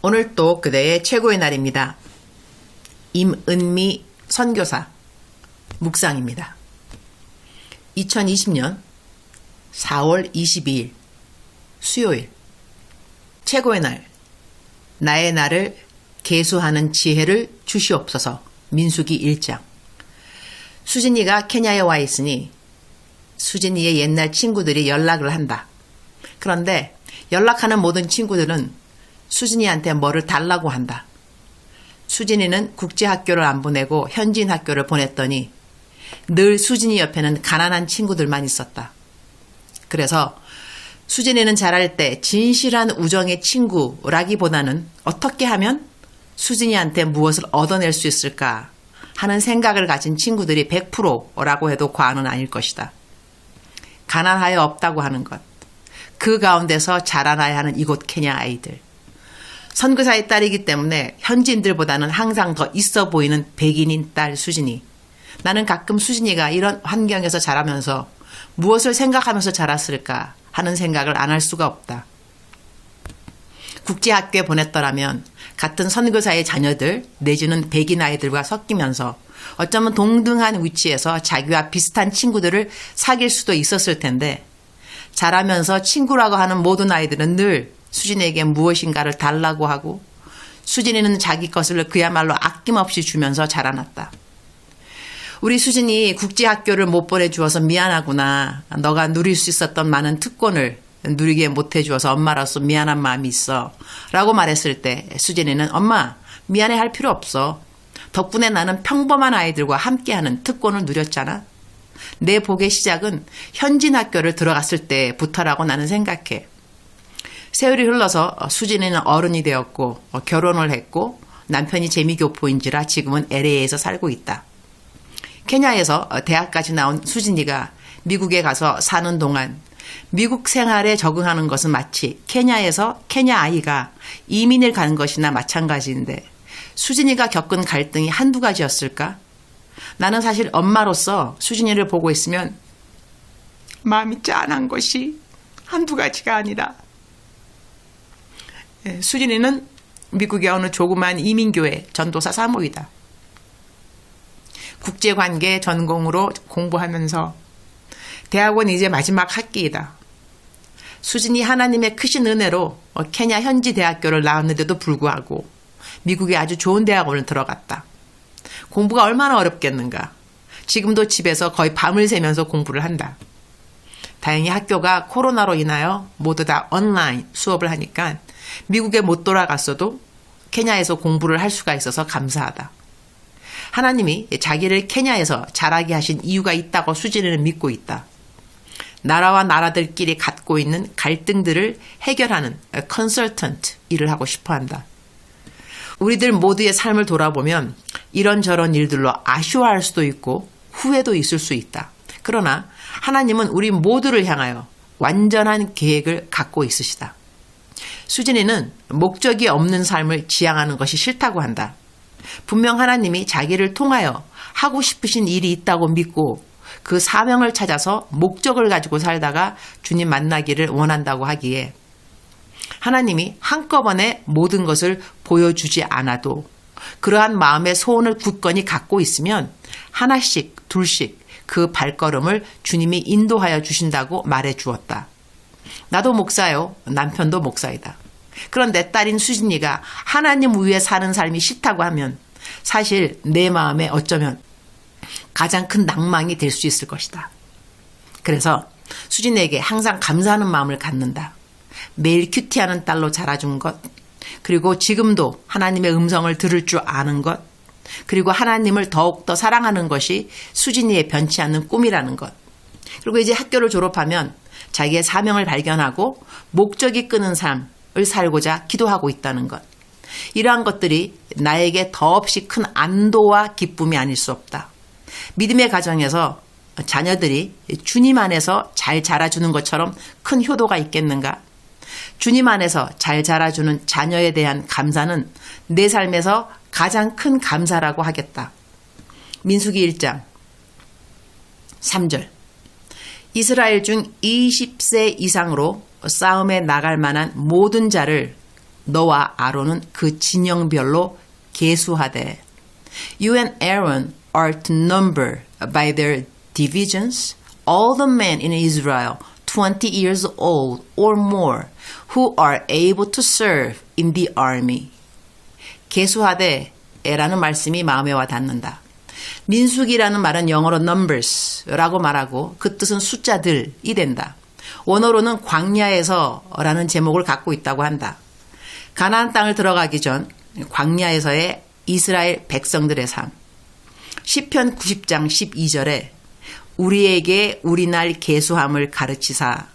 오늘 또 그대의 최고의 날입니다. 임은미 선교사 묵상입니다. 2020년 4월 22일 수요일 최고의 날 나의 날을 계수하는 지혜를 주시옵소서. 민수기 1장. 수진이가 케냐에 와 있으니 수진이의 옛날 친구들이 연락을 한다. 그런데 연락하는 모든 친구들은 수진이한테 뭐를 달라고 한다. 수진이는 국제학교를 안 보내고 현지인 학교를 보냈더니 늘 수진이 옆에는 가난한 친구들만 있었다. 그래서 수진이는 자랄 때 진실한 우정의 친구라기보다는 어떻게 하면 수진이한테 무엇을 얻어낼 수 있을까 하는 생각을 가진 친구들이 100%라고 해도 과언은 아닐 것이다. 가난하여 없다고 하는 것, 그 가운데서 자라나야 하는 이곳 케냐 아이들. 선교사의 딸이기 때문에 현지인들보다는 항상 더 있어 보이는 백인인 딸 수진이. 나는 가끔 수진이가 이런 환경에서 자라면서 무엇을 생각하면서 자랐을까 하는 생각을 안 할 수가 없다. 국제학교에 보냈더라면 같은 선교사의 자녀들 내지는 백인 아이들과 섞이면서 어쩌면 동등한 위치에서 자기와 비슷한 친구들을 사귈 수도 있었을 텐데 자라면서 친구라고 하는 모든 아이들은 늘 수진에게 무엇인가를 달라고 하고 수진이는 자기 것을 그야말로 아낌없이 주면서 자라났다. 우리 수진이 국제학교를 못 보내주어서 미안하구나. 너가 누릴 수 있었던 많은 특권을 누리게 못해주어서 엄마로서 미안한 마음이 있어. 라고 말했을 때 수진이는 엄마 미안해 할 필요 없어. 덕분에 나는 평범한 아이들과 함께하는 특권을 누렸잖아. 내 복의 시작은 현지인 학교를 들어갔을 때부터라고 나는 생각해. 세월이 흘러서 수진이는 어른이 되었고 결혼을 했고 남편이 재미교포인지라 지금은 LA에서 살고 있다. 케냐에서 대학까지 나온 수진이가 미국에 가서 사는 동안 미국 생활에 적응하는 것은 마치 케냐에서 케냐 아이가 이민을 가는 것이나 마찬가지인데 수진이가 겪은 갈등이 한두 가지였을까? 나는 사실 엄마로서 수진이를 보고 있으면 마음이 짠한 것이 한두 가지가 아니라 수진이는 미국의 어느 조그만 이민교회 전도사 사모이다. 국제관계 전공으로 공부하면서 대학원 이제 마지막 학기이다. 수진이 하나님의 크신 은혜로 케냐 현지 대학교를 나왔는데도 불구하고 미국의 아주 좋은 대학원을 들어갔다. 공부가 얼마나 어렵겠는가. 지금도 집에서 거의 밤을 새면서 공부를 한다. 다행히 학교가 코로나로 인하여 모두 다 온라인 수업을 하니까 미국에 못 돌아갔어도 케냐에서 공부를 할 수가 있어서 감사하다. 하나님이 자기를 케냐에서 자라게 하신 이유가 있다고 수진이는 믿고 있다. 나라와 나라들끼리 갖고 있는 갈등들을 해결하는 컨설턴트 일을 하고 싶어한다. 우리들 모두의 삶을 돌아보면 이런저런 일들로 아쉬워할 수도 있고 후회도 있을 수 있다. 그러나 하나님은 우리 모두를 향하여 완전한 계획을 갖고 있으시다. 수진이는 목적이 없는 삶을 지향하는 것이 싫다고 한다. 분명 하나님이 자기를 통하여 하고 싶으신 일이 있다고 믿고 그 사명을 찾아서 목적을 가지고 살다가 주님 만나기를 원한다고 하기에 하나님이 한꺼번에 모든 것을 보여주지 않아도 그러한 마음의 소원을 굳건히 갖고 있으면 하나씩 둘씩 그 발걸음을 주님이 인도하여 주신다고 말해 주었다. 나도 목사요. 남편도 목사이다. 그런데 딸인 수진이가 하나님 위에 사는 삶이 싫다고 하면 사실 내 마음에 어쩌면 가장 큰 낭망이 될 수 있을 것이다. 그래서 수진에게 항상 감사하는 마음을 갖는다. 매일 큐티하는 딸로 자라준 것, 그리고 지금도 하나님의 음성을 들을 줄 아는 것, 그리고 하나님을 더욱더 사랑하는 것이 수진이의 변치 않는 꿈이라는 것. 그리고 이제 학교를 졸업하면 자기의 사명을 발견하고 목적이 끄는 삶을 살고자 기도하고 있다는 것. 이러한 것들이 나에게 더없이 큰 안도와 기쁨이 아닐 수 없다. 믿음의 가정에서 자녀들이 주님 안에서 잘 자라주는 것처럼 큰 효도가 있겠는가? 주님 안에서 잘 자라주는 자녀에 대한 감사는 내 삶에서 가장 큰 감사라고 하겠다. 민수기 1장 3절. 이스라엘 중 20세 이상으로 싸움에 나갈 만한 모든 자를 너와 아론은 그 진영별로 계수하되 You and Aaron are to number by their divisions all the men in Israel 20 years old or more who are able to serve in the army. 계수하되 라는 말씀이 마음에 와 닿는다. 민수기라는 말은 영어로 numbers라고 말하고 그 뜻은 숫자들이 된다. 원어로는 광야에서라는 제목을 갖고 있다고 한다. 가나안 땅을 들어가기 전 광야에서의 이스라엘 백성들의 삶. 시편 90장 12절에 우리에게 우리날 계수함을 가르치사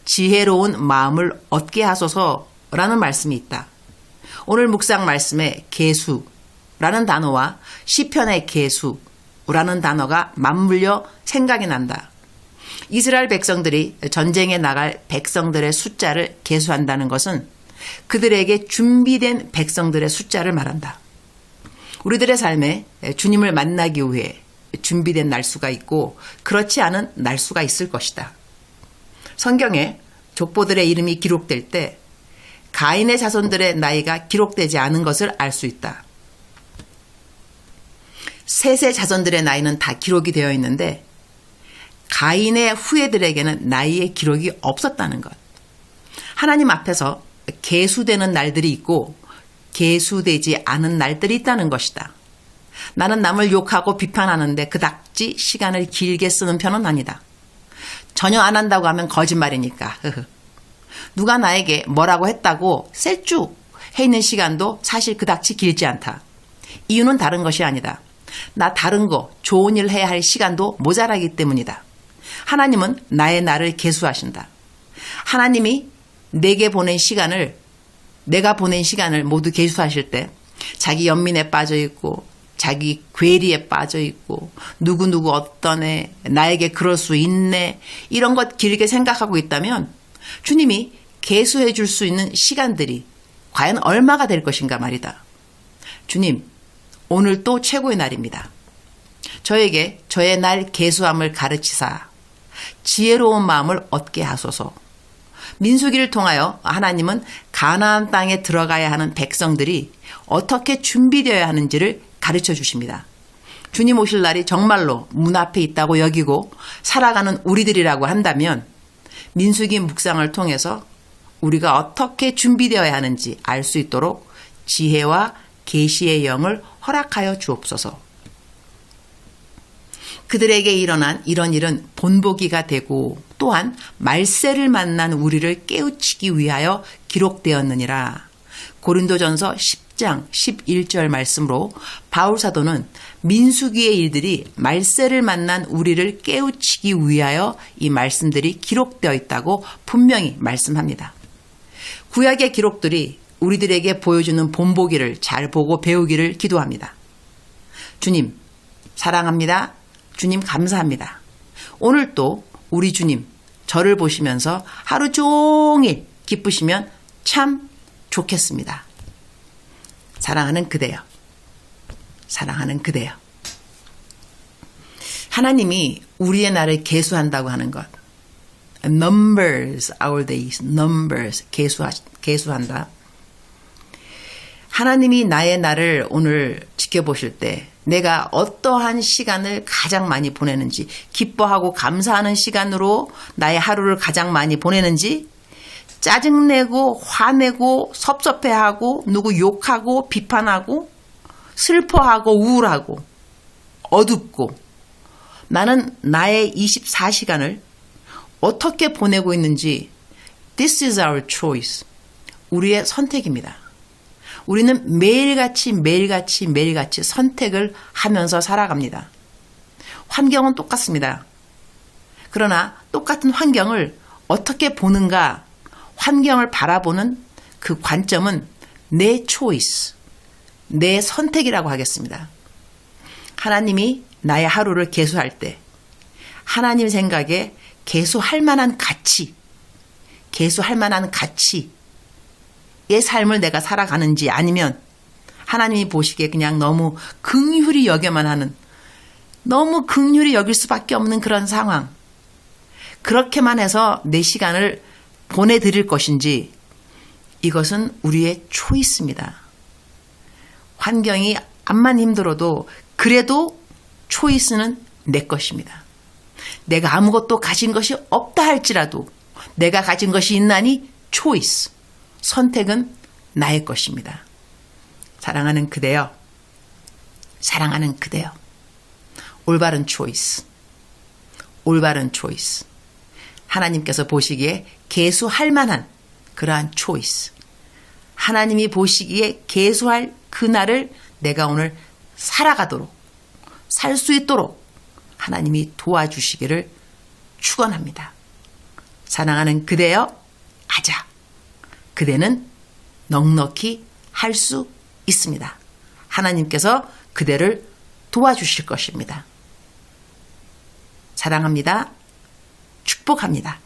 지혜로운 마음을 얻게 하소서라는 말씀이 있다. 오늘 묵상 말씀에 계수라는 단어와 시편의 계수라는 단어가 맞물려 생각이 난다. 이스라엘 백성들이 전쟁에 나갈 백성들의 숫자를 계수한다는 것은 그들에게 준비된 백성들의 숫자를 말한다. 우리들의 삶에 주님을 만나기 위해 준비된 날수가 있고 그렇지 않은 날수가 있을 것이다. 성경에 족보들의 이름이 기록될 때 가인의 자손들의 나이가 기록되지 않은 것을 알 수 있다. 셋의 자손들의 나이는 다 기록이 되어 있는데 가인의 후예들에게는 나이의 기록이 없었다는 것. 하나님 앞에서 계수되는 날들이 있고 계수되지 않은 날들이 있다는 것이다. 나는 남을 욕하고 비판하는데 그닥지 시간을 길게 쓰는 편은 아니다. 전혀 안 한다고 하면 거짓말이니까. 누가 나에게 뭐라고 했다고 셀쭉 해 있는 시간도 사실 그닥지 길지 않다. 이유는 다른 것이 아니다. 나 다른 거 좋은 일 해야 할 시간도 모자라기 때문이다. 하나님은 나의 날을 계수하신다. 하나님이 내가 보낸 시간을 모두 계수하실 때 자기 연민에 빠져 있고 자기 괴리에 빠져 있고 누구누구 어떤 애 나에게 그럴 수 있네 이런 것 길게 생각하고 있다면 주님이 계수해 줄 수 있는 시간들이 과연 얼마가 될 것인가 말이다. 주님, 오늘 또 최고의 날입니다. 저에게 저의 날 계수함을 가르치사 지혜로운 마음을 얻게 하소서. 민수기를 통하여 하나님은 가나안 땅에 들어가야 하는 백성들이 어떻게 준비되어야 하는지를 가르쳐 주십니다. 주님 오실 날이 정말로 문 앞에 있다고 여기고 살아가는 우리들이라고 한다면 민수기 묵상을 통해서 우리가 어떻게 준비되어야 하는지 알 수 있도록 지혜와 계시의 영을 허락하여 주옵소서. 그들에게 일어난 이런 일은 본보기가 되고 또한 말세를 만난 우리를 깨우치기 위하여 기록되었느니라. 고린도전서 10장 11절 말씀으로 바울 사도는 민수기의 일들이 말세를 만난 우리를 깨우치기 위하여 이 말씀들이 기록되어 있다고 분명히 말씀합니다. 구약의 기록들이 우리들에게 보여주는 본보기를 잘 보고 배우기를 기도합니다. 주님 사랑합니다. 주님 감사합니다. 오늘 또 우리 주님 저를 보시면서 하루 종일 기쁘시면 참 좋겠습니다. 사랑하는 그대여. 사랑하는 그대여. 하나님이 우리의 날을 계수한다고 하는 것. Numbers our days. Numbers. 계수한다. 하나님이 나의 날을 오늘 지켜보실 때 내가 어떠한 시간을 가장 많이 보내는지, 기뻐하고 감사하는 시간으로 나의 하루를 가장 많이 보내는지, 짜증내고 화내고 섭섭해하고 누구 욕하고 비판하고 슬퍼하고 우울하고 어둡고 나는 나의 24시간을 어떻게 보내고 있는지 This is our choice. 우리의 선택입니다. 우리는 매일같이 선택을 하면서 살아갑니다. 환경은 똑같습니다. 그러나 똑같은 환경을 어떻게 보는가, 환경을 바라보는 그 관점은 내 초이스, 내 선택이라고 하겠습니다. 하나님이 나의 하루를 계수할 때 하나님 생각에 계수할 만한 가치의 삶을 내가 살아가는지 아니면 하나님이 보시기에 그냥 너무 긍휼히 여겨만 하는, 너무 긍휼히 여길 수밖에 없는 그런 상황, 그렇게만 해서 내 시간을 보내드릴 것인지 이것은 우리의 초이스입니다. 환경이 암만 힘들어도 그래도 초이스는 내 것입니다. 내가 아무것도 가진 것이 없다 할지라도 내가 가진 것이 있나니 초이스, 선택은 나의 것입니다. 사랑하는 그대여, 사랑하는 그대여, 올바른 초이스, 올바른 초이스. 하나님께서 보시기에 계수할 만한 그러한 초이스. 하나님이 보시기에 계수할 그날을 내가 오늘 살아가도록, 살 수 있도록 하나님이 도와주시기를 축원합니다. 사랑하는 그대여, 아자. 그대는 넉넉히 할 수 있습니다. 하나님께서 그대를 도와주실 것입니다. 사랑합니다. 축복합니다.